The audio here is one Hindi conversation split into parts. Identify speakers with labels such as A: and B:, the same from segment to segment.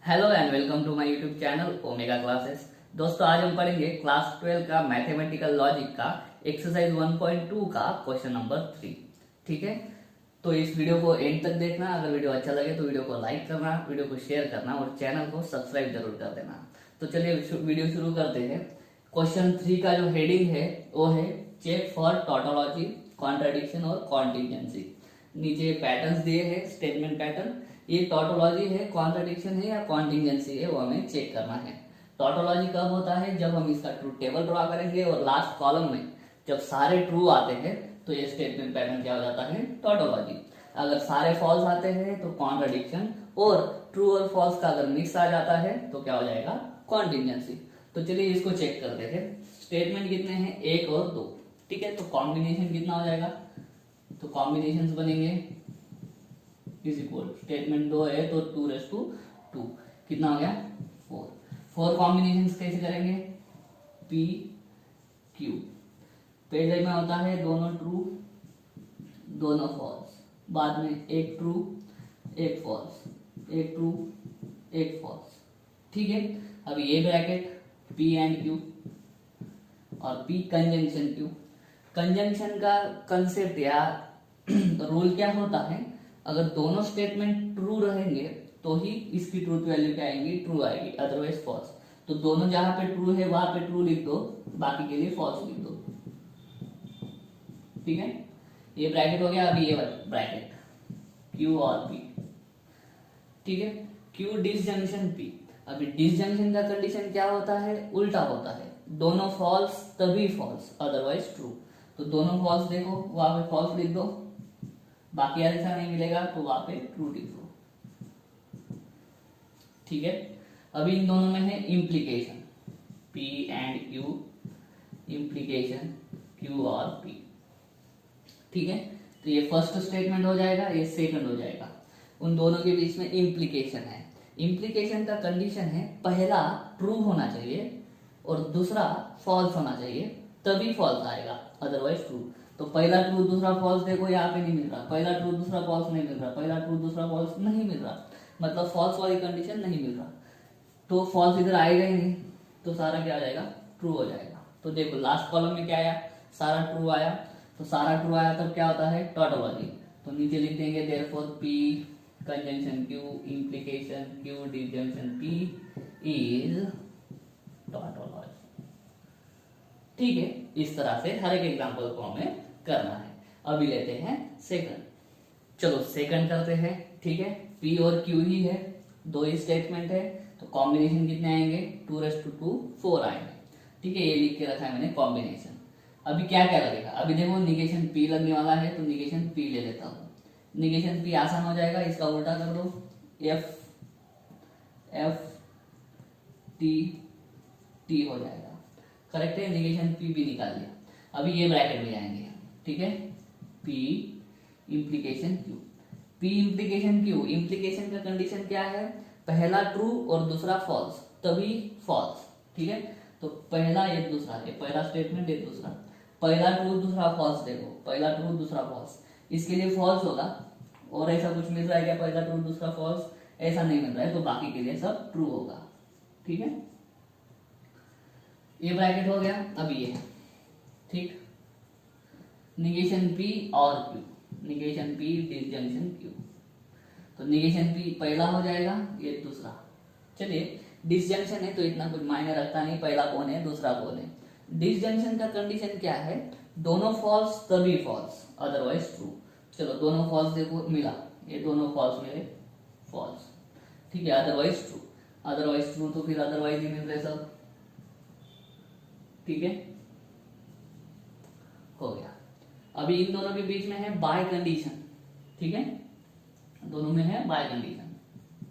A: Hello and welcome to my YouTube channel Omega classes. दोस्तों, आज हम पढ़ेंगे क्लास 12 का मैथमेटिकल लॉजिक का एक्सरसाइज 1.2 का क्वेश्चन नंबर 3। ठीक है, तो इस वीडियो को एंड तक देखना। अगर वीडियो अच्छा लगे तो वीडियो को लाइक करना, वीडियो को शेयर करना और चैनल को सब्सक्राइब जरूर कर देना। तो चलिए वीडियो शुरू करते हैं। क्वेश्चन 3 का जो हेडिंग है वो है चेक फॉर टोटोलॉजी, कॉन्ट्राडिक्शन और कॉन्टिजेंसी। नीचे पैटर्न्स दिए हैं, स्टेटमेंट पैटर्न। ये टोटोलॉजी है, कॉन्ट्राडिक्शन है या कॉन्टिजेंसी है, वो हमें चेक करना है। टोटोलॉजी कब होता है? जब हम इसका ट्रूथ टेबल ड्रॉ करेंगे और लास्ट कॉलम में जब सारे ट्रू आते हैं तो ये स्टेटमेंट पैटर्न क्या हो जाता है? टोटोलॉजी। अगर सारे फॉल्स आते हैं तो कॉन्ट्राडिक्शन, और ट्रू और फॉल्स का अगर मिक्स आ जाता है तो क्या हो जाएगा? कॉन्टिजेंसी। तो चलिए इसको चेक करते हैं। स्टेटमेंट कितने हैं? 1 और 2। ठीक है, तो कॉम्बिनेशन कितना हो जाएगा? तो कॉम्बिनेशंस बनेंगे इज इक्वल, स्टेटमेंट 2 है तो 2 कितना हो गया? 4 कॉम्बिनेशंस कैसे करेंगे? P Q। पहले में होता है दोनों ट्रू दोनों फॉल्स, बाद में एक ट्रू एक फॉल्स, एक ट्रू एक फॉल्स। ठीक है, अब ये ब्रैकेट P एंड Q और P कंजंक्शन Q। कंजंक्शन का कंसेप्ट या रूल क्या होता है? अगर दोनों स्टेटमेंट ट्रू रहेंगे तो ही इसकी ट्रूथ वैल्यू क्या आएगी? ट्रू आएगी, अदरवाइज फॉल्स। तो दोनों जहां पे ट्रू है वहां पे ट्रू लिख दो, बाकी के लिए फॉल्स लिख दो। ठीक है, ये ब्रैकेट हो गया। अभी ये ब्रैकेट Q और P। ठीक है, Q डिसजंक्शन P। अभी डिसजंक्शन का कंडीशन क्या होता है? उल्टा होता है, दोनों फॉल्स तभी फॉल्स, अदरवाइज ट्रू। तो दोनों फॉल्स देखो, वहां पे फॉल्स लिख दो, बाकी ऐसा नहीं मिलेगा तो वहां पे ट्रू लिख दो। ठीक है, अभी इन दोनों में है implication, P and Q, implication Q और P। ठीक है, तो ये फर्स्ट स्टेटमेंट हो जाएगा, ये सेकंड हो जाएगा। उन दोनों के बीच में इंप्लीकेशन है। इंप्लीकेशन का कंडीशन है पहला ट्रू होना चाहिए और दूसरा फॉल्स होना चाहिए, तभी फॉल्स आएगा, अदरवाइज ट्रू। तो पहला ट्रू दूसरा फॉल्स देखो, यहाँ पे नहीं मिल रहा। पहला ट्रू दूसरा फॉल्स नहीं मिल रहा, पहला ट्रू दूसरा फॉल्स नहीं मिल रहा, मतलब फॉल्स वाली कंडीशन नहीं मिल रहा, तो फॉल्स इधर आएगा ही नहीं, तो सारा क्या आ जाएगा? ट्रू हो जाएगा। तो देखो लास्ट कॉलम में क्या आया? सारा ट्रू आया। तो सारा ट्रू आया तब क्या होता है? टोटोलॉजी। तो नीचे लिख देंगे therefore P conjunction Q implication Q disjunction P is tautology. ठीक है, इस तरह से हर एक एग्जांपल को हमें करना है। अभी लेते हैं सेकंड। चलो सेकंड करते हैं। ठीक है, P और Q ही है, दो ही स्टेटमेंट है, तो कॉम्बिनेशन कितने आएंगे? 2 4 आएंगे। ठीक है, ये लिख के रखा है मैंने कॉम्बिनेशन। अभी क्या क्या लगेगा? अभी देखो निगेशन P लगने वाला है तो निगेशन P ले लेता हूं। निगेशन P आसान हो जाएगा, इसका उल्टा कर दो, F T हो जाएगा। करेक्ट है, निगेशन P भी निकाल लिया। अभी ये ब्रैकेट में जाएंगे। ठीक है, P implication Q। P implication Q, implication का कंडीशन क्या है? पहला ट्रू और दूसरा फॉल्स, तभी फॉल्स। ठीक है, तो पहला एक दूसरा, ये पहला स्टेटमेंट एक दूसरा, पहला ट्रू दूसरा फॉल्स। देखो पहला ट्रू दूसरा फॉल्स, इसके लिए फॉल्स होगा। और ऐसा कुछ मिल रहा है क्या? पहला ट्रू दूसरा फॉल्स ऐसा नहीं मिल रहा है, तो बाकी के लिए सब ट्रू होगा। ठीक है, ये ब्रैकेट हो गया। अब ये ठीक, निगेशन P और Q, negation P disjunction Q। तो निगेशन P पहला हो जाएगा, ये दूसरा। चलिए डिसजंक्शन है तो इतना कुछ मायने रखता नहीं, पहला कौन है दूसरा कौन है। डिसजंक्शन का कंडीशन क्या है? दोनों फॉल्स तभी फॉल्स, अदरवाइज ट्रू। चलो दोनों फॉल्स देखो, मिला, ये दोनों फॉल्स मिले, फॉल्स। ठीक है, अदरवाइज ट्रू, अदरवाइज ट्रू तो फिर अदरवाइज ही मिल रहे सब। ठीक है, हो गया। अभी इन दोनों के बीच में है बाय कंडीशन। ठीक है, दोनों में है bi condition,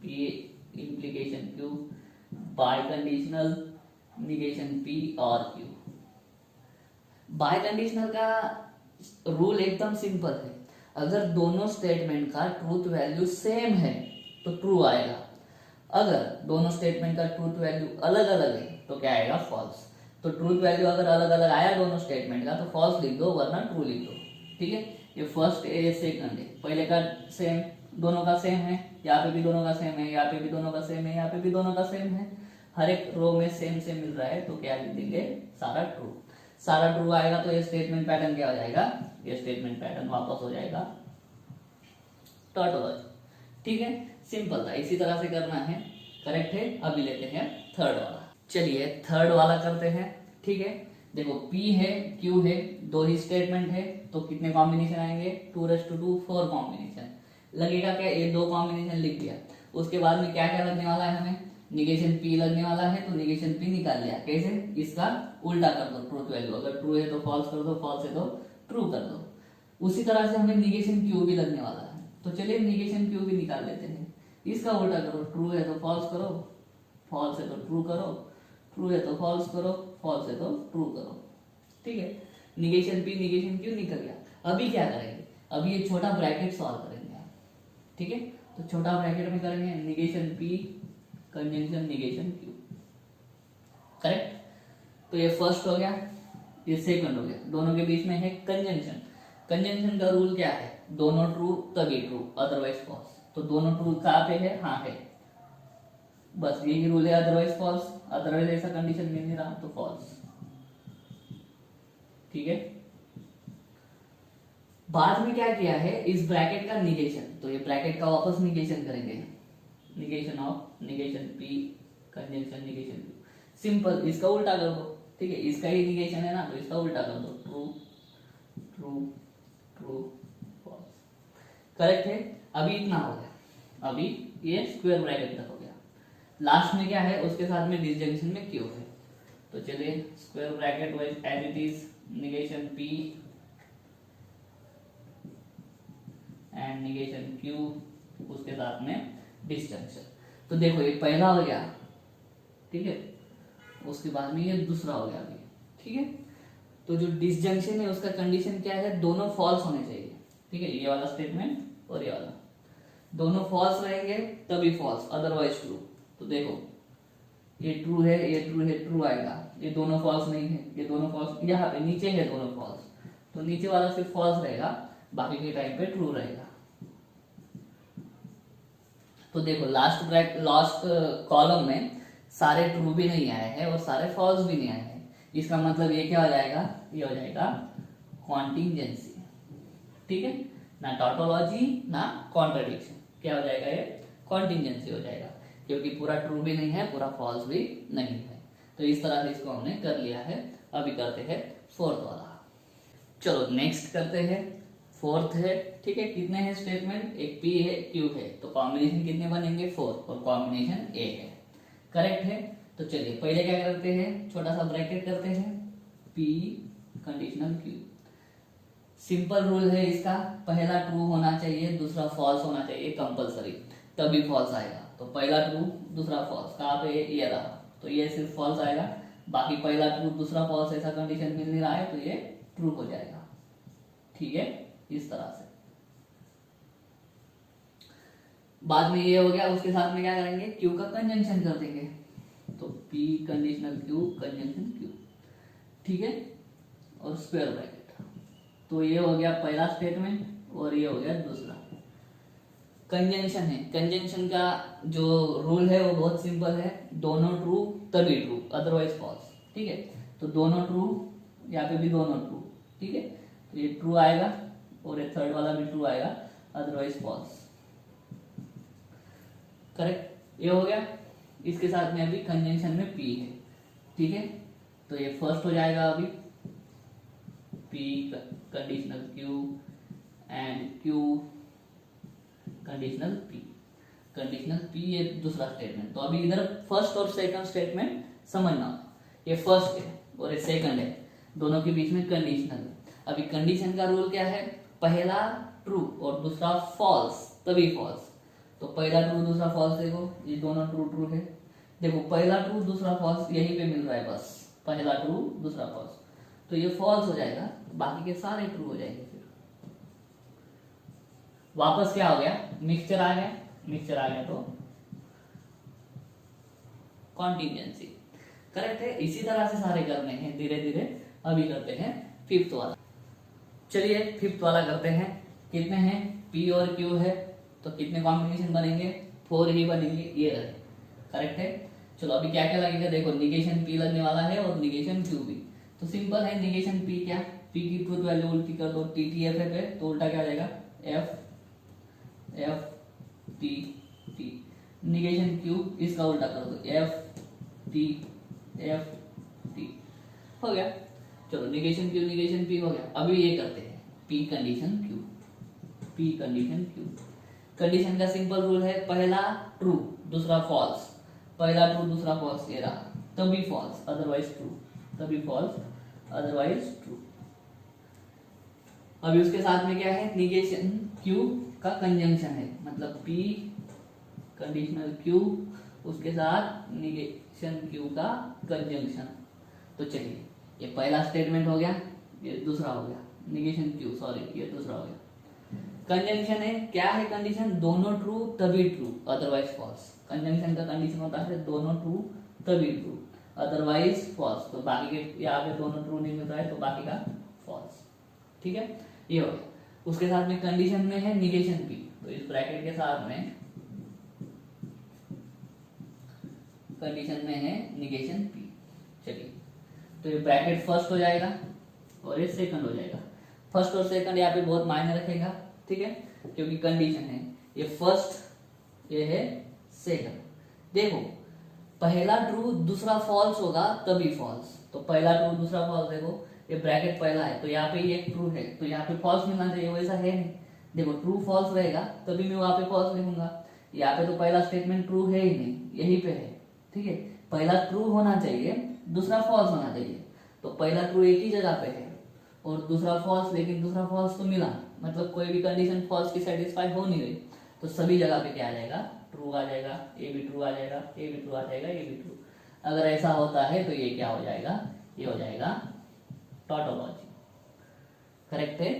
A: P implication Q, biconditional negation P और Q। बाय कंडीशनल का रूल एकदम सिंपल है। अगर दोनों स्टेटमेंट का ट्रूथ वैल्यू सेम है तो ट्रू आएगा। अगर दोनों स्टेटमेंट का ट्रूथ वैल्यू अलग अलग है तो क्या आएगा? फॉल्स। तो ट्रूथ वैल्यू अगर अलग अलग आया दोनों स्टेटमेंट का तो फॉल्स लिख दो, वरना ट्रू लिख दो। ठीक है, ये फर्स्ट है, ये सेकंड है, पहले का सेम दोनों का सेम है, यहाँ पे भी दोनों का सेम है, यहाँ पे भी दोनों का सेम है, यहाँ पे भी दोनों का सेम है, हर एक रो में सेम सेम मिल रहा है, तो क्या लिख देंगे, सारा ट्रू। सारा ट्रू आएगा तो ये स्टेटमेंट पैटर्न क्या हो जाएगा, ये स्टेटमेंट पैटर्न वापस हो जाएगा टॉटोलॉजी। ठीक है, सिंपल था, इसी तरह से करना है। करेक्ट है। अभी लेते हैं थर्ड वाला। चलिए थर्ड वाला करते हैं। ठीक है, देखो P है, Q है, दो ही स्टेटमेंट है, तो कितने कॉम्बिनेशन आएंगे, 2 4 कॉम्बिनेशन लगेगा। क्या, ये दो कॉम्बिनेशन लिख दिया, उसके बाद में क्या क्या लगने वाला है, हमें निगेशन P लगने वाला है, तो निगेशन P निकाल लिया। कैसे, इसका उल्टा कर दो, ट्रू वैल्यू, अगर ट्रू है तो फॉल्स कर दो, फॉल्स है तो ट्रू कर दो। उसी तरह से हमें निगेशन Q भी लगने वाला है, तो चलिए निगेशन Q भी निकाल लेते हैं। इसका उल्टा करो, ट्रू है तो फॉल्स करो, फॉल्स है तो ट्रू करो, ट्रू है तो फॉल्स करो, फॉल्स है तो ट्रू करो। ठीक है, निगेशन P निगेशन Q निकल गया। अभी क्या करेंगे, अभी ये छोटा ब्रैकेट सॉल्व करेंगे। ठीक है, तो छोटा ब्रैकेट में करेंगे negation P conjunction negation Q। Correct, तो ये फर्स्ट हो गया, ये सेकंड हो गया, दोनों के बीच में है कंजंक्शन। कंजंक्शन का रूल क्या है, दोनों ट्रू तभी ट्रू, अदरवाइज फॉल्स। तो दोनों ट्रू कहाँ पे है, हाँ है, बस यही रूल है, अदरवाइज फॉल्स, अदरवाइज ऐसा कंडीशन मिल नहीं रहा तो फॉल्स। ठीक है, बाद में क्या किया है, इस ब्रैकेट का निगेशन, तो ये ब्रैकेट का वापस निगेशन करेंगे, negation of negation P conjunction negation Q। Simple, इसका उल्टा कर दो। ठीक है, इसका ही निगेशन है ना, तो इसका उल्टा कर दो, true true true false. Correct है। अभी इतना हो गया, अभी ये स्क्वायर ब्रैकेट तक हो गया। लास्ट में क्या है, उसके साथ में डिसजंक्शन में Q है, तो चलिए square bracket wise as it is negation P and negation Q, उसके साथ में डिसजंक्शन। तो देखो ये पहला हो गया, ठीक है, उसके बाद में ये दूसरा हो गया अभी। ठीक है, तो जो डिसजंक्शन है उसका कंडीशन क्या है, दोनों फॉल्स होने चाहिए। ठीक है, ये वाला स्टेटमेंट और ये वाला, दोनों फॉल्स रहेंगे तभी फॉल्स, अदरवाइज ट्रू। तो देखो ये ट्रू है, ये ट्रू है, ट्रू आएगा, ये दोनों फॉल्स नहीं है, ये दोनों फॉल्स, यहाँ पे नीचे है दोनों फॉल्स, तो नीचे वाला सिर्फ फॉल्स रहेगा, बाकी के टाइम पे ट्रू रहेगा। तो देखो लास्ट कॉलम में सारे ट्रू भी नहीं आए हैं और सारे फॉल्स भी नहीं आए हैं, इसका मतलब ये क्या हो जाएगा, ये हो जाएगा कॉन्टिंजेंसी। ठीक है, ना टॉटोलॉजी ना कॉन्ट्रडिक्शन, क्या हो जाएगा, ये कॉन्टिंजेंसी हो जाएगा, क्योंकि पूरा ट्रू भी नहीं है, पूरा फॉल्स भी नहीं है। तो इस तरह से इसको हमने कर लिया है। अभी करते हैं फोर्थ वाला। चलो नेक्स्ट करते हैं, फोर्थ है। ठीक है, कितने हैं स्टेटमेंट, एक P है, Q है, तो कॉम्बिनेशन कितने बनेंगे, 4, और कॉम्बिनेशन A है। करेक्ट है। तो चलिए पहले क्या करते हैं, छोटा सा ब्रैकेट करते हैं, P conditional Q। Simple rule है इसका, पहला ट्रू होना चाहिए, दूसरा फॉल्स होना चाहिए कंपलसरी, तभी फॉल्स आएगा। तो पहला ट्रू दूसरा फॉल्स, कहाँ पे ये रहा, तो ये सिर्फ फॉल्स आएगा, बाकी पहला ट्रू दूसरा फॉल्स ऐसा कंडीशन मिल नहीं रहा है, तो ये ट्रू हो जाएगा। ठीक है, इस तरह से। बाद में ये हो गया, उसके साथ में क्या करेंगे, Q का कंजंक्शन कर देंगे, तो P conditional Q conjunction Q। ठीक है, और स्क्वायर ब्रैकेट। तो ये हो गया पहला स्टेटमेंट और ये हो गया दूसरा। कंजंक्शन है, कंजंक्शन का जो रूल है वो बहुत सिंपल है, दोनों ट्रू तभी ट्रू, अदरवाइज फॉल्स। ठीक है, तो दोनों ट्रू, यहाँ पे भी दोनों ट्रू। ठीक है, तो ये ट्रू आएगा और ये थर्ड वाला भी ट्रू आएगा, अदरवाइज फॉल्स। करेक्ट, ये हो गया। इसके साथ में अभी कंजंक्शन में P है। ठीक है, तो ये फर्स्ट हो जाएगा अभी, P conditional Q and Q conditional P, conditional P ये दूसरा स्टेटमेंट। तो अभी इधर फर्स्ट और सेकंड स्टेटमेंट समझना, ये फर्स्ट है और ये सेकंड है, दोनों के बीच में कंडीशनल है। अभी कंडीशन का रूल क्या है, पहला ट्रू और दूसरा फॉल्स तभी फॉल्स। तो पहला ट्रू दूसरा फॉल्स, देखो ये दोनों ट्रू ट्रू है, देखो पहला ट्रू दूसरा फॉल्स यहीं पे मिल रहा है, बस पहला ट्रू दूसरा फॉल्स, तो ये फॉल्स हो जाएगा, बाकी के सारे ट्रू हो जाएंगे। फिर वापस क्या हो गया, मिक्सचर आ गया, मिक्सचर आ गया तो कॉन्टिजेंसी। करेक्ट है, इसी तरह से सारे करने हैं धीरे धीरे। अभी करते हैं फिफ्थ वाला। चलिए फिफ्थ वाला करते हैं। कितने हैं, P और Q है, तो कितने कॉम्बिनेशन बनेंगे, 4 ही बनेंगे, ये रहे, करेक्ट है। चलो अभी क्या क्या लगेगा, देखो निगेशन पी लगने वाला है और निगेशन क्यू भी। तो सिंपल है, निगेशन पी क्या, पी की ट्रूथ वैल्यू उल्टी कर दो, टी टी एफ है तो उल्टा क्या हो जाएगा, F F T T. Negation Q इसका उल्टा कर दो, एफ टी हो गया। चलो निगेशन क्यू निगेशन पी हो गया। अभी ये करते हैं P condition Q, P condition Q. Condition का सिंपल रूल है, पहला ट्रू दूसरा फॉल्स, पहला ट्रू दूसरा फॉल्स, ये रहा, तभी फॉल्स अदरवाइज ट्रू, तभी फॉल्स अदरवाइज ट्रू। अभी उसके साथ में क्या है, निगेशन क्यू का कंजंक्शन है, मतलब पी कंडीशनल क्यू उसके साथ निगेशन क्यू का कंजंक्शन। तो चलिए ये पहला स्टेटमेंट हो गया, ये दूसरा हो गया, निगेशन क्यू सॉरी ये दूसरा हो गया। कंजंक्शन है, क्या है कंडीशन, दोनों ट्रू तभी ट्रू अदरवाइज फॉल्स। कंजंक्शन का कंडीशन होता है दोनों ट्रू तभी ट्रू अदरवाइज फॉल्स। तो बाकी के यहाँ पे दोनों ट्रू नहीं मिल रहा है तो बाकी का फॉल्स, ठीक है, ये हो गया। उसके साथ में कंडीशन में है निगेशन पी, तो इस ब्रैकेट के साथ में कंडीशन में है निगेशन पी। चलिए तो ये ब्रैकेट फर्स्ट हो जाएगा और ये सेकंड हो जाएगा। फर्स्ट और सेकंड यहाँ पे बहुत मायने रखेगा, ठीक है, क्योंकि कंडीशन है, ये फर्स्ट ये है सेकंड। देखो पहला ट्रू दूसरा फॉल्स होगा तभी फॉल्स, तो पहला ट्रू दूसरा फॉल्स, देखो ये ब्रैकेट पहला है तो यहाँ पे ये ट्रू है तो यहाँ पे फॉल्स मिलना चाहिए, वैसा है नहीं। देखो ट्रू फॉल्स रहेगा तभी मैं वहां पे फॉल्स लिखूंगा, यहाँ पे तो पहला स्टेटमेंट ट्रू है ही नहीं, यही पे है, ठीक है। पहला ट्रू होना चाहिए दूसरा फॉल्स होना चाहिए, तो पहला ट्रू एक ही जगह पे है और दूसरा फॉल्स, लेकिन दूसरा फॉल्स तो मिला, मतलब कोई भी कंडीशन फॉल्स की सेटिस्फाई हो नहीं रही, तो सभी जगह पे क्या आ जाएगा, ट्रू आ जाएगा, ये भी ट्रू आ जाएगा, ये भी ट्रू आ जाएगा, ये भी ट्रू। अगर ऐसा होता है तो ये क्या हो जाएगा, ये हो जाएगा टॉटोलॉजी, करेक्ट है,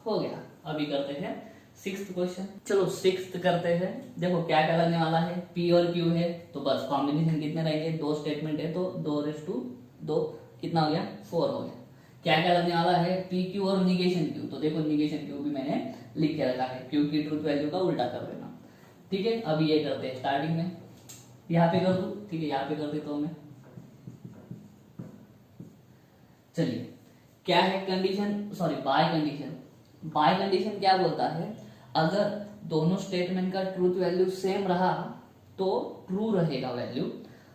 A: हो गया। अभी करते हैं सिक्स्थ क्वेश्चन। चलो सिक्स्थ करते हैं। देखो क्या क्या लगने वाला है, पी और क्यू है तो बस कॉम्बिनेशन कितने रहेंगे, दो स्टेटमेंट है तो 2:2 कितना हो गया, 4 हो गया। क्या क्या लगने वाला है, पी क्यू और निगेशन क्यू, तो देखो निगेशन क्यू भी मैंने लिख के रखा है, क्यू की ट्रूथ वैल्यू का उल्टा कर देना, ठीक है। अभी ये करते हैं स्टार्टिंग में, यहाँ पे कर दू, ठीक है, यहाँ पे कर देता हूं मैं। चलिए क्या है condition, sorry bi condition. Bi condition क्या बोलता है, अगर दोनों स्टेटमेंट का ट्रूथ वैल्यू सेम रहा तो ट्रू रहेगा वैल्यू,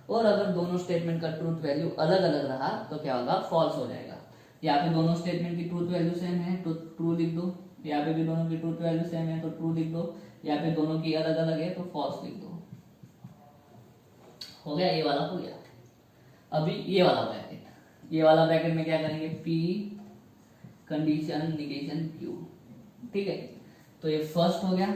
A: और अगर दोनों स्टेटमेंट का ट्रूथ वैल्यू अलग अलग रहा तो क्या होगा, फॉल्स हो जाएगा। यहाँ पे दोनों स्टेटमेंट की ट्रूथ वैल्यू सेम है तो ट्रू लिख दो, यहाँ पे भी दोनों की ट्रूथ वैल्यू सेम है तो ट्रू लिख दो, यहाँ पे दोनों की अलग अलग है तो फॉल्स लिख दो। हो गया, ये वाला हो गया। अभी ये वाला ब्रैकेट, ये वाला ब्रैकेट में क्या करेंगे, पी कंडीशन निगेशन क्यू, ठीक है। तो ये फर्स्ट हो गया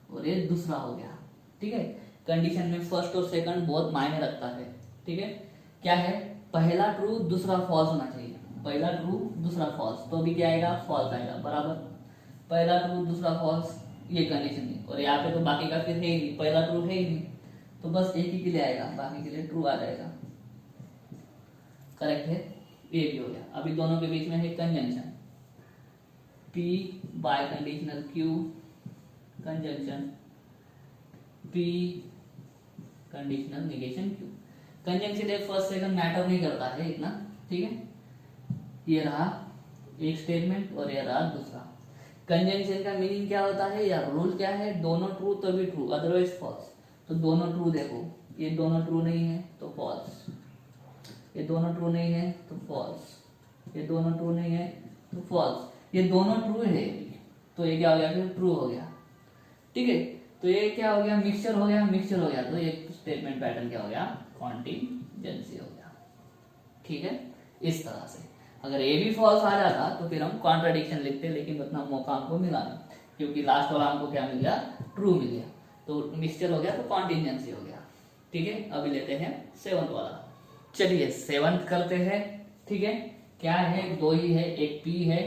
A: और ये दूसरा हो गया, ठीक है। कंडीशन में फर्स्ट और सेकंड बहुत मायने रखता है, ठीक है। क्या है, पहला ट्रू दूसरा फॉल्स होना चाहिए, पहला ट्रू दूसरा फॉल्स, तो अभी क्या आएगा, फॉल्स आएगा, बराबर। पहला ट्रू दूसरा फॉल्स, ये कंडीशन है, और यहाँ पे तो बाकी का फिर है ही नहीं, पहला ट्रू है ही नहीं, तो बस एक ही के लिए आएगा, बाकी के लिए ट्रू आ जाएगा, करेक्ट है, ये भी हो गया। अभी दोनों के बीच में है conjunction, P bye conditional Q conjunction P conditional negation Q। Conjunction एक फर्स्ट सेकंड मैटर नहीं करता है इतना, ठीक है। ये रहा एक स्टेटमेंट और ये रहा दूसरा। कंजंक्शन का मीनिंग क्या होता है या रूल क्या है, दोनों ट्रू तभी ट्रू अदरवाइज फॉल्स। तो दोनों ट्रू, देखो ये दोनों ट्रू नहीं है तो फॉल्स, ये दोनों ट्रू नहीं है तो फॉल्स, ये दोनों ट्रू नहीं है तो फॉल्स, ये दोनों ट्रू है तो ये क्या हो गया, फिर ट्रू हो गया, ठीक है। तो ये क्या हो गया, मिक्सचर हो गया, मिक्सचर हो गया तो ये स्टेटमेंट पैटर्न क्या हो गया, कॉन्टिजेंसी हो गया, ठीक है। इस तरह से अगर ये भी फॉल्स आ जाता तो फिर हम कॉन्ट्राडिक्शन लिखते, लेकिन उतना मौका हमको मिला नहीं क्योंकि लास्ट वाला हमको क्या मिल गया, ट्रू मिल गया, तो मिक्सचर हो गया तो कॉन्टिजेंसी हो गया, ठीक है। अभी लेते हैं सेवंथ वाला। चलिए सेवंथ करते हैं, ठीक है। क्या है, दो ही है, एक P है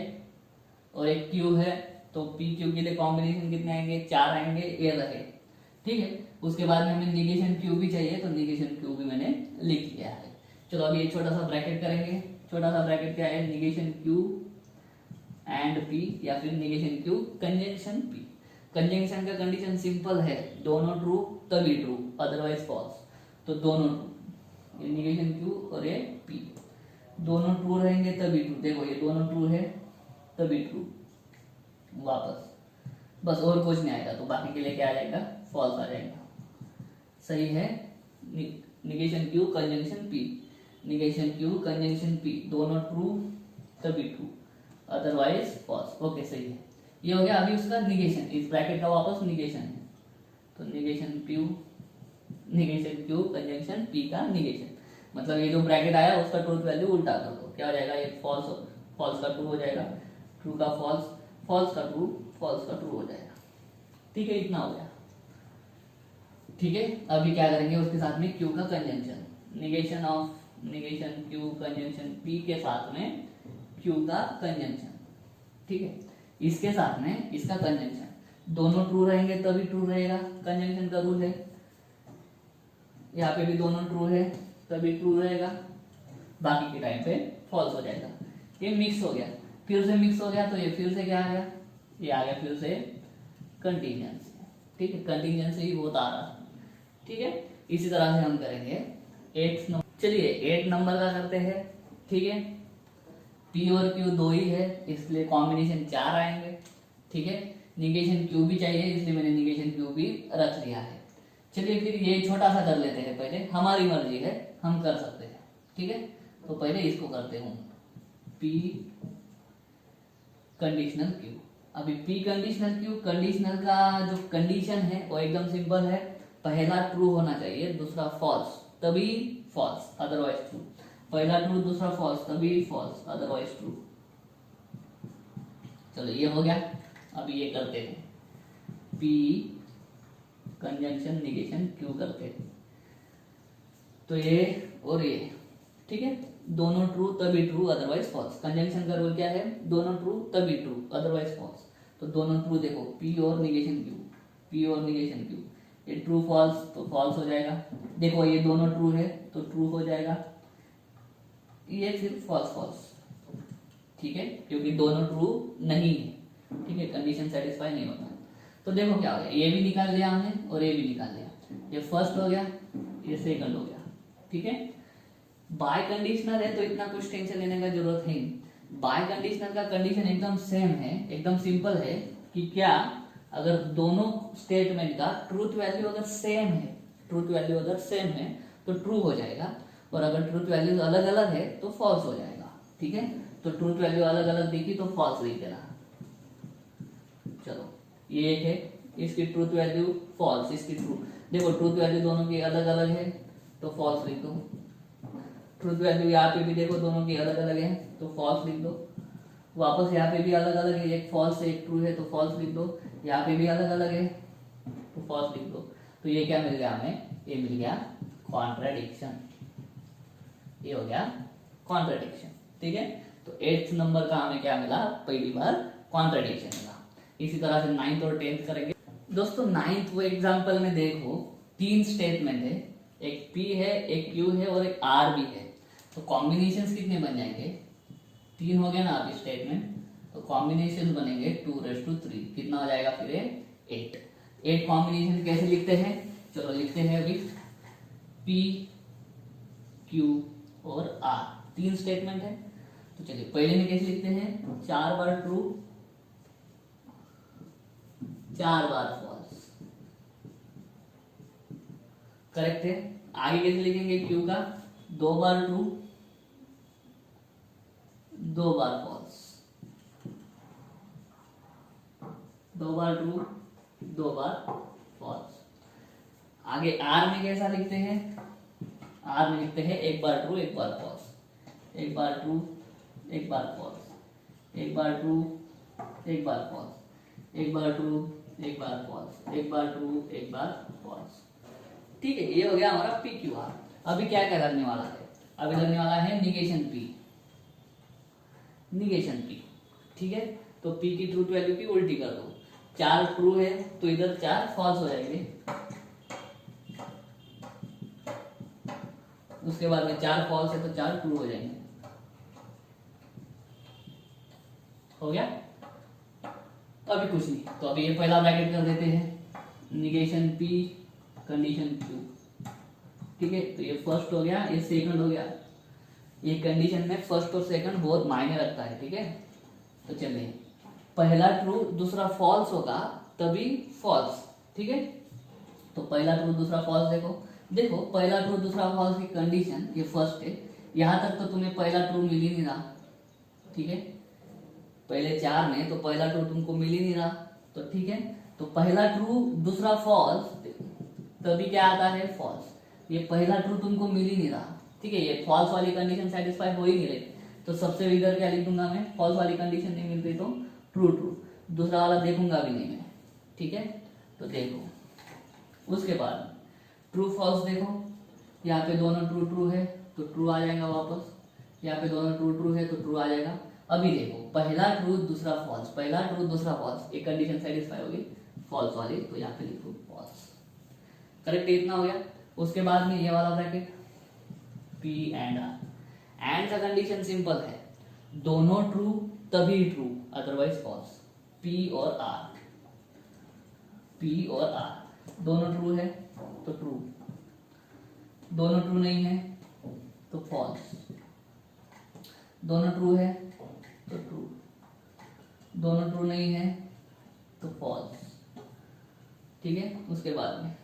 A: और एक Q है, तो P Q के लिए कॉम्बिनेशन कितने आएंगे, 4 आएंगे, ये रहे, ठीक है। उसके बाद में हमें निगेशन Q भी चाहिए तो निगेशन Q भी मैंने लिख लिया है। चलो अभी ये छोटा सा ब्रैकेट करेंगे, छोटा सा ब्रैकेट क्या है, निगेशन Q एंड P या फिर negation Q conjunction P। Conjunction का कंडीशन सिंपल है, दोनों ट्रू तभी ट्रू, अदरवाइज फॉल्स। तो दोनों ट्रू, ये निगेशन क्यू और ये पी, दोनों ट्रू रहेंगे तभी ट्रू। देखो ये दोनों ट्रू है तभी ट्रू, वापस बस और कुछ नहीं आएगा, तो बाकी के लिए क्या आ जाएगा, फॉल्स आ जाएगा। सही है, negation Q conjunction P, negation Q conjunction P, दोनों ट्रू तभी ट्रू, अदरवाइज फॉल्स। ओके सही है, ये हो गया अभी उसका निगेशन, इस ब्रैकेट का वापस निगेशन है। तो निगेशन क्यू कंजंक्शन पी का निगेशन, मतलब ये जो ब्रैकेट आया उसका ट्रूथ वैल्यू उल्टा कर दो, क्या हो जाएगा, ये फॉल्स, फॉल्स का ट्रू हो जाएगा, ट्रू का फॉल्स, फॉल्स का ट्रू, फॉल्स का ट्रू हो जाएगा। ठीक है, इतना हो गया। ठीक है, अभी क्या करेंगे उसके साथ में क्यू का conjunction, negation of negation Q conjunction P के साथ में क्यू का कंजंक्शन। ठीक है, इसके साथ में इसका कंजंक्शन, दोनों ट्रू रहेंगे तभी ट्रू रहेगा, कंजंक्शन का रूल है। यहाँ पे भी दोनों ट्रू है तभी ट्रू रहेगा, बाकी के टाइम पे फॉल्स हो जाएगा। ये मिक्स हो गया, फिर से मिक्स हो गया, तो ये फिर से क्या आ गया, ये आ गया फिर से कंटीजेंसी। ठीक है, कंटीजेंसी ही होता आ रहा। ठीक है, इसी तरह से हम करेंगे 8 नंबर। चलिए 8 नंबर का करते हैं। ठीक है, पी और क्यू दो ही है इसलिए कॉम्बिनेशन 4 आएंगे। ठीक है, निगेशन क्यू भी चाहिए इसलिए मैंने निगेशन क्यू भी रख लिया है। चलिए फिर ये छोटा सा कर लेते हैं पहले, हमारी मर्जी है, हम कर सकते हैं। ठीक है, तो पहले इसको करते हूँ, पी कंडीशनल क्यू। अभी पी कंडीशनल क्यू, कंडीशनल का जो कंडीशन है वो एकदम सिंपल है, पहला ट्रू होना चाहिए, दूसरा फॉल्स तभी फॉल्स, अदरवाइज ट्रू। पहला ट्रू दूसरा फॉल्स तभी फॉल्स, अदरवाइज ट्रू। चलो ये हो गया, अभी ये करते हैं, पी कंजंक्शन निगेशन क्यू करते हैं। तो ये और ये, ठीक है, दोनों ट्रू तभी ट्रू, अदरवाइज फॉल्स। कंजंक्शन का रूल क्या है, दोनों ट्रू तभी ट्रू, अदरवाइज फॉल्स। तो दोनों ट्रू देखो, पी और निगेशन क्यू, पी और निगेशन क्यू, ये ट्रू फॉल्स तो फॉल्स हो जाएगा। देखो ये दोनों ट्रू है तो ट्रू हो जाएगा, ये फिर फॉल्स फॉल्स। ठीक है, क्योंकि दोनों ट्रू नहीं है। ठीक है, कंडीशन सेटिस्फाई नहीं होता। तो देखो क्या हो गया, ये भी निकाल लिया हमने और ये भी निकाल लिया, ये फर्स्ट हो गया, ये सेकंड हो गया। ठीक है, बाय कंडीशनल है तो इतना कुछ टेंशन लेने का जरूरत है नहीं। बाय कंडीशनल का कंडीशन एकदम सेम है, एकदम सिंपल है कि क्या, अगर दोनों स्टेटमेंट का ट्रूथ वैल्यू अगर सेम है, ट्रूथ वैल्यू अगर सेम है तो ट्रू हो जाएगा, और अगर ट्रूथ वैल्यू अलग अलग है तो फॉल्स हो जाएगा। ठीक है, तो ट्रूथ वैल्यू अलग अलग दिखी तो फॉल्स लिख देना। चलो ये एक है, इसकी ट्रूथ वैल्यू फॉल्स, इसकी ट्रू। देखो ट्रूथ वैल्यू दोनों की अलग अलग है तो फॉल्स लिख दो। ट्रूथ वैल्यू यहाँ पे भी देखो दोनों की अलग अलग है तो फॉल्स लिख दो। वापस यहाँ पे भी अलग अलग है, एक फॉल्स है एक ट्रू है तो फॉल्स लिख दो। यहाँ पे भी अलग अलग है तो फॉल्स लिख दो। तो ये क्या मिल गया हमें, ये मिल गया कॉन्ट्राडिक्शन, ये हो गया कॉन्ट्राडिक्शन। ठीक है, तो 8th नंबर का हमें क्या मिला, पहली बार कॉन्ट्राडिक्शन मिला। इसी तरह से 9th और 10th करेंगे। दोस्तों 9th वो एग्जाम्पल में देखो 3 स्टेटमेंट है, एक P है, एक Q है और एक R भी है। तो कॉम्बिनेशंस कितने बन जाएंगे, 3 हो गया ना अभी स्टेटमेंट, तो कॉम्बिनेशन बनेंगे 2⁻3। कितना हो जाएगा फिर 8। 8 कॉम्बिनेशन कैसे लिखते हैं, चलो लिखते हैं अभी, P Q और R 3 स्टेटमेंट है। तो चलिए पहले में कैसे लिखते हैं, 4 बार ट्रू 4 बार फॉल्स, करेक्ट है। आगे कैसे लिखेंगे, क्यू का 2 बार ट्रू 2 बार फॉल्स, 2 बार ट्रू 2 बार फॉल्स। आगे आर में कैसा लिखते हैं, आर में लिखते हैं 1 बार ट्रू 1 बार फॉल्स, 1 बार ट्रू 1 बार फॉल्स, 1 बार ट्रू 1 बार फॉल्स, 1 बार ट्रू 1 बार फॉल्स, 1 बार ट्रू 1 बार फॉल्स। ठीक है, ये हो गया हमारा पी क्यू आर। अभी क्या क्या लगने वाला है, अभी लगने वाला है निगेशन पी, निगेशन पी। ठीक है, तो पी की ट्रूथ वैल्यू की उल्टी कर दो, 4 ट्रू है तो इधर 4 फॉल्स हो जाएंगे, उसके बाद में 4 फॉल्स है तो 4 ट्रू हो जाएंगे। हो गया, तो अभी कुछ नहीं, तो अभी ये पहला ब्रैकेट कर देते हैं, निगेशन P कंडीशन Q। ठीक है, तो ये फर्स्ट हो गया, ये सेकंड हो गया। ये कंडीशन में फर्स्ट और सेकंड बहुत मायने रखता है। ठीक है, तो चलिए, पहला ट्रू दूसरा फॉल्स होगा तभी फॉल्स। ठीक है, तो पहला ट्रू दूसरा फॉल्स देखो, देखो पहला ट्रू दूसरा फॉल्स की कंडीशन ये फर्स्ट है। यहां तक तो तुम्हें पहला ट्रू मिल ही नहीं रहा। ठीक है, पहले 4 में तो पहला ट्रू तुमको मिल ही नहीं रहा। तो ठीक है, तो पहला ट्रू दूसरा फॉल्स तभी क्या आता है, फॉल्स। ये पहला ट्रू तुमको मिल ही नहीं रहा। ठीक है, ये फॉल्स वाली कंडीशन सेटिस्फाई हो ही नहीं रही, तो सबसे इधर क्या लिख दूंगा मैं, फॉल्स वाली कंडीशन नहीं मिल रही तो ट्रू ट्रू, दूसरा वाला देखूंगा भी नहीं मैं। ठीक है, तो देखो उसके बाद ट्रू फॉल्स देखो, यहाँ पे दोनों ट्रू ट्रू है तो ट्रू आ जाएगा वापस, यहाँ पे दोनों ट्रू ट्रू है तो ट्रू आ जाएगा। अभी देखो पहला ट्रू दूसरा फॉल्स, पहला ट्रू दूसरा फॉल्स, एक कंडीशन सेटिस्फाई होगी फॉल्स वाली, तो यहाँ पे लिखो फॉल्स। करेक्ट, इतना हो गया। उसके बाद में ये वाला bracket P and R, and का कंडीशन सिंपल है, दोनों ट्रू तभी ट्रू अदरवाइज फॉल्स। P और R, P और R दोनों ट्रू है तो ट्रू, दोनों ट्रू नहीं है तो फॉल्स, दोनों ट्रू है तो ट्रू, दोनों ट्रू नहीं है तो फॉल्स। ठीक है, उसके बाद में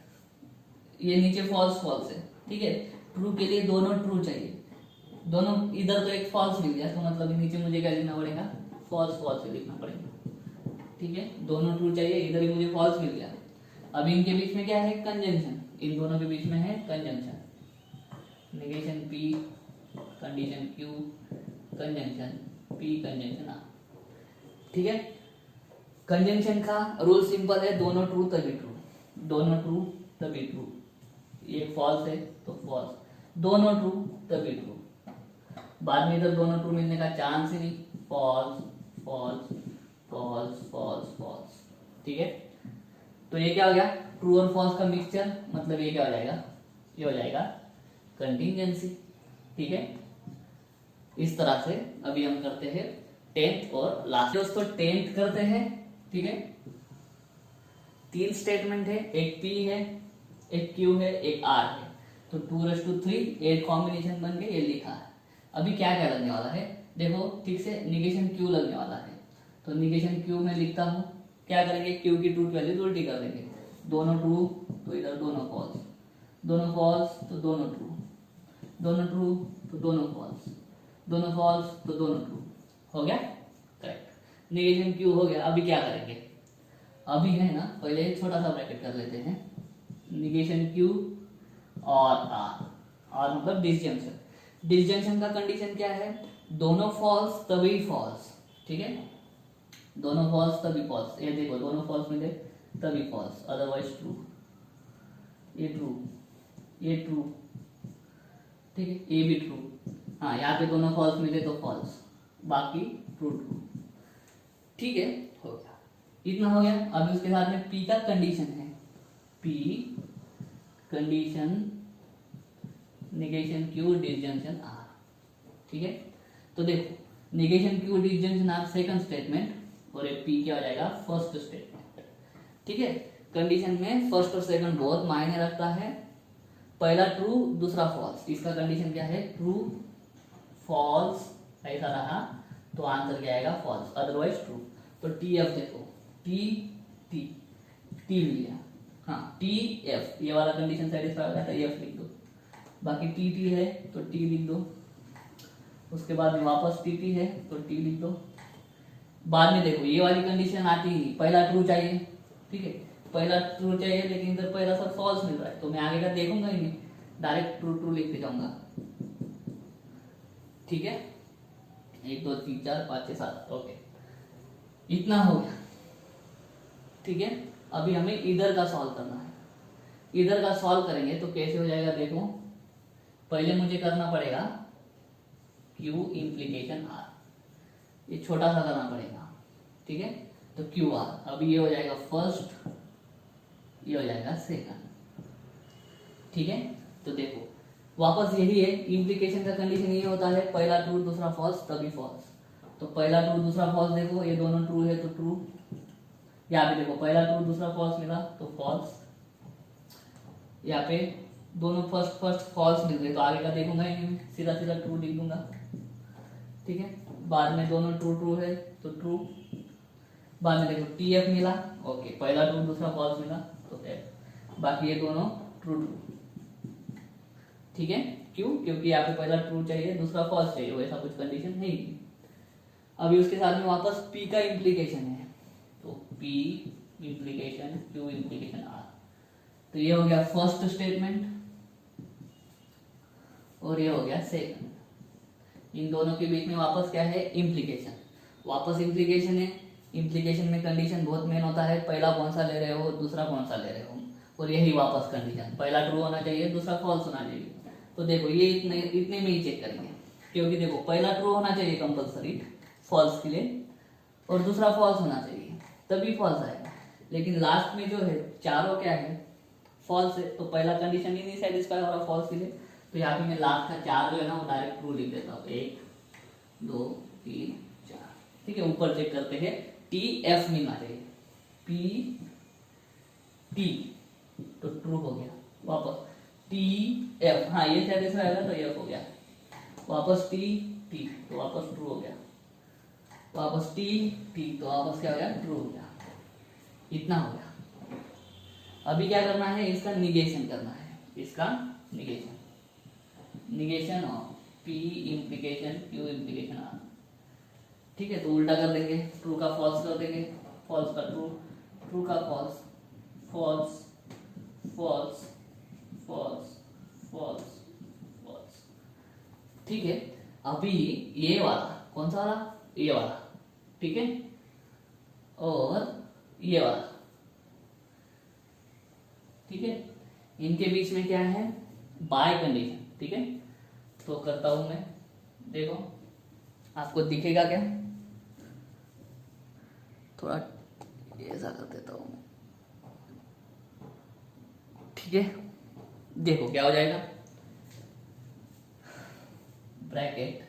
A: ये नीचे फॉल्स फॉल्स है। ठीक है, ट्रू के लिए दोनों ट्रू चाहिए, दोनों इधर तो एक फॉल्स मिल गया, तो मतलब नीचे मुझे क्या लिखना पड़ेगा, फॉल्स फॉल्स ही लिखना पड़ेगा। ठीक है, दोनों ट्रू चाहिए, इधर ही मुझे फॉल्स मिल गया। अब इनके बीच में क्या है, कंजंक्शन, इन दोनों के बीच में है conjunction, negation P condition Q conjunction P conjunction R। ठीक है, कंजंक्शन का रूल सिंपल है, दोनों ट्रू तभी ट्रू, दोनों ट्रू तभी ट्रू, एक फॉल्स है तो फॉल्स, दोनों ट्रू तभी ट्रू, बाद में इधर दोनों ट्रू मिलने का चांस ही नहीं, false false false false false. ठीक है, तो ये क्या हो गया, ट्रू और फॉल्स का मिक्सचर, मतलब ये क्या हो जाएगा, ये हो जाएगा कंटिंजेंसी। ठीक है, इस तरह से अभी हम करते हैं 10th और लास्ट। दोस्तों 10th करते हैं। ठीक है, 3 स्टेटमेंट है, एक P है, एक Q है, एक R है, तो 2:3 8 कॉम्बिनेशन बन के ये लिखा है। अभी क्या क्या लगने वाला है, देखो ठीक से, निगेशन Q लगने वाला है, तो निगेशन Q में लिखता हूँ, क्या करेंगे, Q की ट्रूथ वैल्यू उल्टी कर देंगे, दोनों ट्रू तो इधर दोनों फॉल्स, दोनों फॉल्स तो दोनों ट्रू, दोनों ट्रू तो दोनों फॉल्स, दोनों फॉल्स तो दोनों ट्रू। हो गया, करेक्ट, निगेशन Q हो गया। अभी क्या करेंगे, अभी है ना, पहले एक छोटा सा ब्रैकेट कर लेते हैं, निगेशन Q और R मतलब डिसजंक्शन, डिसजंक्शन का कंडीशन क्या है, दोनों फॉल्स तभी फॉल्स। ठीक है, दोनों फॉल्स तभी फॉल्स, ये देखो दोनों फॉल्स मिले तभी फॉल्स, अदरवाइज ट्रू, ये ट्रू, ये ट्रू। ठीक है, ये भी ट्रू, हाँ यहाँ पे दोनों फॉल्स मिले तो फॉल्स, बाकी ट्रू ट्रू। ठीक है, हो गया, इतना हो गया। अभी उसके साथ में P का कंडीशन है, P condition negation Q disjunction R। ठीक है, तो देखो negation Q disjunction R second statement, और ये P क्या हो जाएगा, फर्स्ट स्टेटमेंट। ठीक है, कंडीशन में फर्स्ट और सेकंड बहुत मायने रखता है, पहला ट्रू दूसरा फॉल्स, इसका कंडीशन क्या है, ट्रू फॉल्स, ऐसा रहा तो आंसर क्या आएगा, फॉल्स, अदरवाइज ट्रू। तो TF देखो, T मिल गया, हाँ TF, ये वाला कंडीशन सेटिस्फाई हो जाता है, F लिख दो, बाकी TT है तो T लिख दो, उसके बाद में वापस TT है तो T लिख दो। बाद में देखो ये वाली कंडीशन आती ही नहीं, पहला ट्रू चाहिए। ठीक है, पहला ट्रू चाहिए, लेकिन इधर पहला सब फॉल्स मिल रहा है, तो मैं आगे का देखूंगा ही नहीं, डायरेक्ट ट्रू ट्रू लिखते जाऊंगा। ठीक है, 1 2 3 4 5 6 7, ओके, इतना हो गया। ठीक है, अभी हमें इधर का सॉल्व करना है, इधर का सॉल्व करेंगे तो कैसे हो जाएगा, देखो पहले मुझे करना पड़ेगा Q इम्प्लीकेशन R, ये छोटा सा करना पड़ेगा। ठीक है, तो QR, अभी ये हो जाएगा फर्स्ट, ये हो जाएगा सेकंड। ठीक है, तो देखो वापस यही है, इम्प्लीकेशन का कंडीशन ये होता है, पहला ट्रू दूसरा फॉल्स तभी फॉल्स, तो पहला ट्रू दूसरा फॉल्स, देखो ये दोनों ट्रू है तो ट्रू, यहाँ पे देखो पहला ट्रू दूसरा फॉल्स मिला तो फॉल्स, यहाँ पे दोनों फर्स्ट फॉल्स मिल गए तो आगे का देखूंगा ही नहीं, सीधा सीधा ट्रू लिख दूंगा। ठीक है, बाद में दोनों ट्रू ट्रू है तो ट्रू, बाद में देखो टी एफ मिला, ओके पहला ट्रू दूसरा फॉल्स मिला तो एफ, बाकी ये दोनों ट्रू ट्रू। ठीक है, क्यों? क्योंकि यहाँ पे पहला ट्रू चाहिए दूसरा फॉल्स चाहिए, वैसा कुछ कंडीशन नहीं थी। अभी उसके साथ में वापस पी का इम्प्लीकेशन है तो P implication Q implication R, तो ये हो गया फर्स्ट स्टेटमेंट और ये हो गया सेकंड। इन दोनों के बीच में वापस क्या है? इम्प्लीकेशन। वापस इम्प्लीकेशन है, इम्प्लीकेशन में कंडीशन बहुत मेन होता है, पहला कौन सा ले रहे हो दूसरा कौन सा ले रहे हो, और यही वापस कंडीशन, पहला ट्रू होना चाहिए दूसरा फॉल्स होना चाहिए। तो देखो ये इतने में ही चेक करेंगे, क्योंकि देखो पहला ट्रू होना चाहिए कंपलसरी फॉल्स के लिए और दूसरा फॉल्स होना चाहिए तभी फॉल्स आएगा, लेकिन लास्ट में जो है चारों क्या है? फॉल्स है, तो पहला कंडीशन ही नहीं सेटिस्फाई हो रहा फॉल्स के लिए, तो यहाँ पे मैं लास्ट का 4 जो है ना वो डायरेक्ट ट्रू लिख देता हूँ, 1 2 3 4। ठीक है, ऊपर चेक करते हैं, टी एफ मिलना चाहिए, पी टी तो ट्रू हो गया, वापस टी एफ, हाँ ये सेटिस्फाई होगा तो एफ हो गया, वापस टी टी तो वापस ट्रू हो गया, वापस टी टी तो वापस क्या हो गया? ट्रू हो गया। इतना हो गया। अभी क्या करना है? इसका निगेशन करना है, इसका negation of P implication Q implication R. ठीक है, तो उल्टा कर देंगे, ट्रू का फॉल्स कर देंगे, फॉल्स का ट्रू, ट्रू का false, false false false false false. ठीक है, अभी ये वाला कौन सा वाला? ये वाला। ठीक है, और ये वाला। ठीक है, इनके बीच में क्या है? Bi condition. ठीक है, तो करता हूं मैं, देखो आपको दिखेगा क्या? थोड़ा ऐसा कर देता हूं। ठीक है, देखो क्या हो जाएगा? Bracket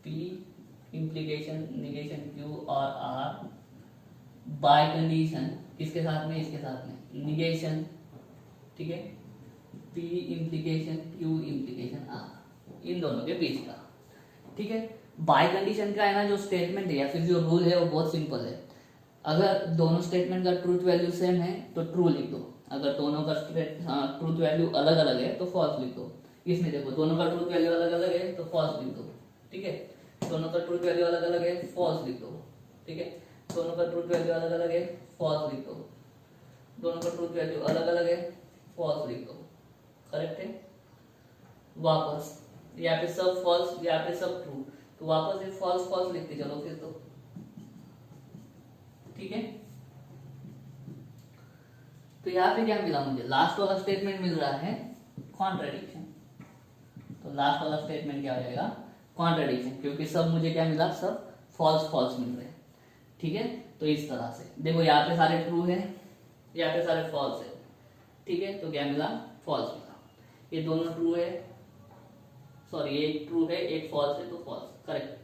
A: P implication negation Q और आर बाय कंडीशन किसके साथ में? इसके साथ में निगेशन। ठीक है, P implication Q implication R, इन दोनों के बीच का। ठीक है, बाय कंडीशन का है ना जो स्टेटमेंट है या फिर जो रूल है वो बहुत सिंपल है। अगर दोनों स्टेटमेंट का ट्रूथ वैल्यू सेम है तो ट्रू लिख दो, अगर दोनों का ट्रूथ वैल्यू अलग अलग है तो फॉल्स लिख दो। इसमें देखो दोनों का ट्रूथ वैल्यू अलग अलग है तो फॉल्स लिख दो। ठीक है, दोनों का ट्रूथ वैल्यू अलग अलग है, फॉल्स लिख दो। ठीक है, दोनों का ट्रूथ वैल्यू अलग अलग है, फॉल्स लिख दो। दोनों का ट्रूथ वैल्यू अलग अलग है, फॉल्स लिख दो। करेक्ट है। वापस यहाँ पे सब फॉल्स, यहाँ पे सब ट्रू, तो वापस ये फॉल्स फॉल्स लिखते चलो फिर तो। ठीक है, तो यहाँ पे क्या मिला मुझे? लास्ट वाला स्टेटमेंट मिल रहा है कॉन्ट्रडिक्शन, तो लास्ट वाला स्टेटमेंट क्या हो जाएगा? कॉन्ट्रडिक्शन, क्योंकि सब मुझे क्या मिला? सब फॉल्स फॉल्स मिल रहे हैं। ठीक है, तो इस तरह से देखो यहाँ पे सारे ट्रू है, यहाँ पे सारे फॉल्स है। ठीक है, तो क्या मिला? फॉल्स मिला। ये दोनों ट्रू है, सॉरी एक ट्रू है एक फॉल्स है तो फॉल्स। करेक्ट।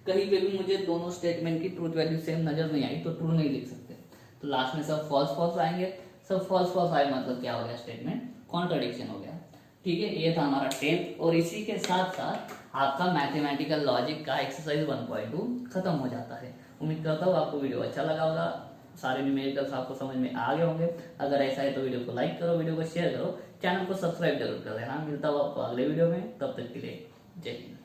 A: कहीं पे भी मुझे दोनों स्टेटमेंट की ट्रूथ वैल्यू सेम नजर नहीं आई तो ट्रू नहीं लिख सकते, तो लास्ट में सब फॉल्स फॉल्स आएंगे। सब फॉल्स फॉल्स आए मतलब क्या हो गया? स्टेटमेंट कॉन्ट्रडिक्शन हो गया। ठीक है, ये था हमारा 10th, और इसी के साथ साथ आपका मैथमेटिकल लॉजिक का एक्सरसाइज 1.2 खत्म हो जाता है। उम्मीद करता हूँ आपको वीडियो अच्छा लगा होगा, सारे न्यूमेरिकल्स आपको समझ में आ गए होंगे। अगर ऐसा है तो वीडियो को लाइक करो, वीडियो को शेयर करो, चैनल को सब्सक्राइब जरूर कर लेना। मिलता हूँ आपको अगले वीडियो में, तब तक के लिए जय हिंद।